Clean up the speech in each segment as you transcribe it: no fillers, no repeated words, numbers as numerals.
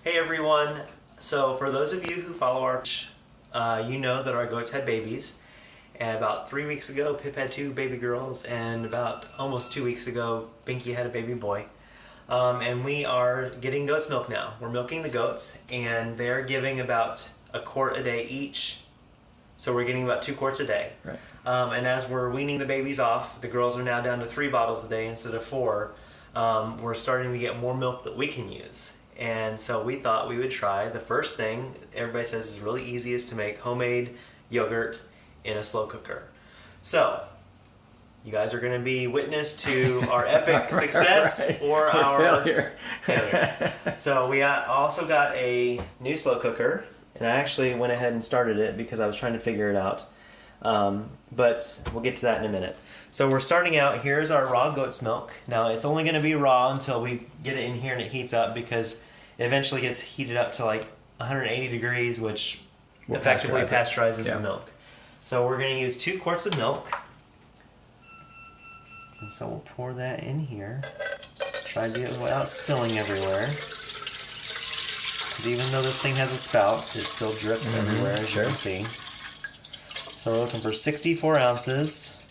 Hey everyone! So for those of you who follow our you know that our goats had babies, and about 3 weeks ago Pip had 2 baby girls, and about almost 2 weeks ago Binky had a baby boy. And we are getting goat's milk now. We're milking the goats, and they're giving about a quart a day each, so we're getting about 2 quarts a day. Right. And as we're weaning the babies off, the girls are now down to 3 bottles a day instead of 4. We're starting to get more milk that we can use. And so we thought we would try. The first thing everybody says is really easy is to make homemade yogurt in a slow cooker. So you guys are going to be witness to our epic success or our failure. So we also got a new slow cooker, and I actually went ahead and started it because I was trying to figure it out. But we'll get to that in a minute. So we're starting out. Here's our raw goat's milk. Now it's only going to be raw until we get it in here and it heats up, because it eventually gets heated up to like 180 degrees, which effectively pasteurizes the milk. So we're going to use 2 quarts of milk. And so we'll pour that in here. Try to do it without spilling everywhere. Because even though this thing has a spout, it still drips everywhere, as you can see. So we're looking for 64 ounces-ish.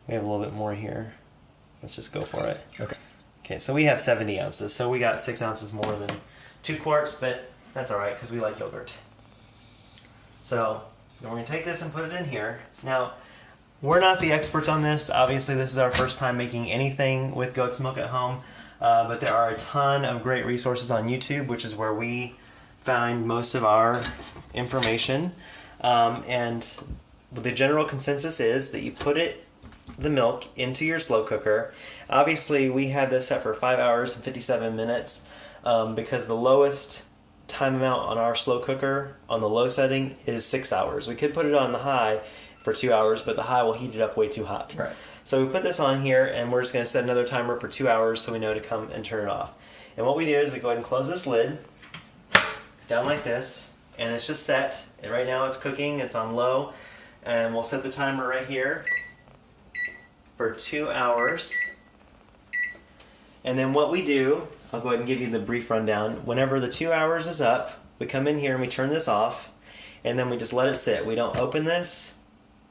We have a little bit more here. Let's just go for it. Okay, so we have 70 ounces, so we got 6 ounces more than 2 quarts, but that's alright because we like yogurt. So we're going to take this and put it in here. Now, we're not the experts on this. Obviously, this is our first time making anything with goat's milk at home, but there are a ton of great resources on YouTube, which is where we find most of our information. And the general consensus is that you put the milk into your slow cooker. Obviously, we had this set for 5 hours and 57 minutes because the lowest time amount on our slow cooker on the low setting is 6 hours. We could put it on the high for 2 hours, but the high will heat it up way too hot. Right. So we put this on here, and we're just going to set another timer for 2 hours so we know to come and turn it off. And what we do is we go ahead and close this lid down like this, and it's just set. And right now it's cooking, it's on low, and we'll set the timer right here for 2 hours. And then what we do, I'll go ahead and give you the brief rundown. Whenever the 2 hours is up, we come in here and we turn this off, and then we just let it sit. We don't open this,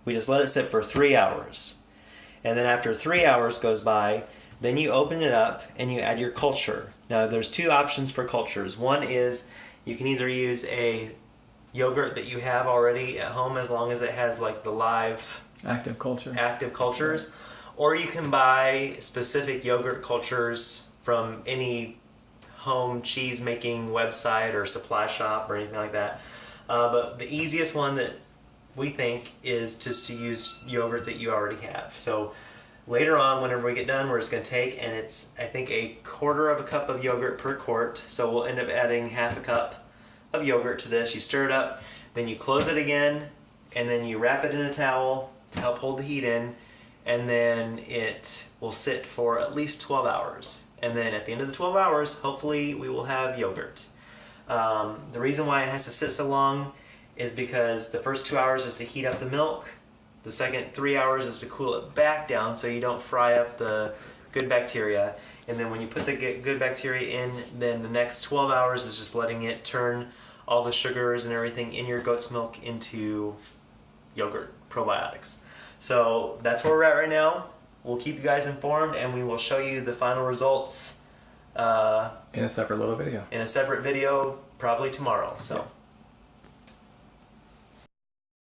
we just let it sit for 3 hours. And then after 3 hours goes by, then you open it up and you add your culture. Now there's 2 options for cultures. One is you can either use a yogurt that you have already at home, as long as it has like the live active cultures, or you can buy specific yogurt cultures from any home cheese making website or supply shop or anything like that. But the easiest one that we think is just to use yogurt that you already have. So later on, whenever we get done, we're just going to take, and it's, I think, 1/4 cup of yogurt per quart. So we'll end up adding 1/2 cup of yogurt to this. You stir it up, then you close it again, and then you wrap it in a towel to help hold the heat in, and then it will sit for at least 12 hours. And then at the end of the 12 hours, hopefully we will have yogurt. The reason why it has to sit so long is because the first 2 hours is to heat up the milk. The second 3 hours is to cool it back down so you don't fry up the good bacteria. And then when you put the good bacteria in, then the next 12 hours is just letting it turn all the sugars and everything in your goat's milk into yogurt probiotics. So that's where we're at right now. We'll keep you guys informed, and we will show you the final results in a separate little video. In a separate video, probably tomorrow. So.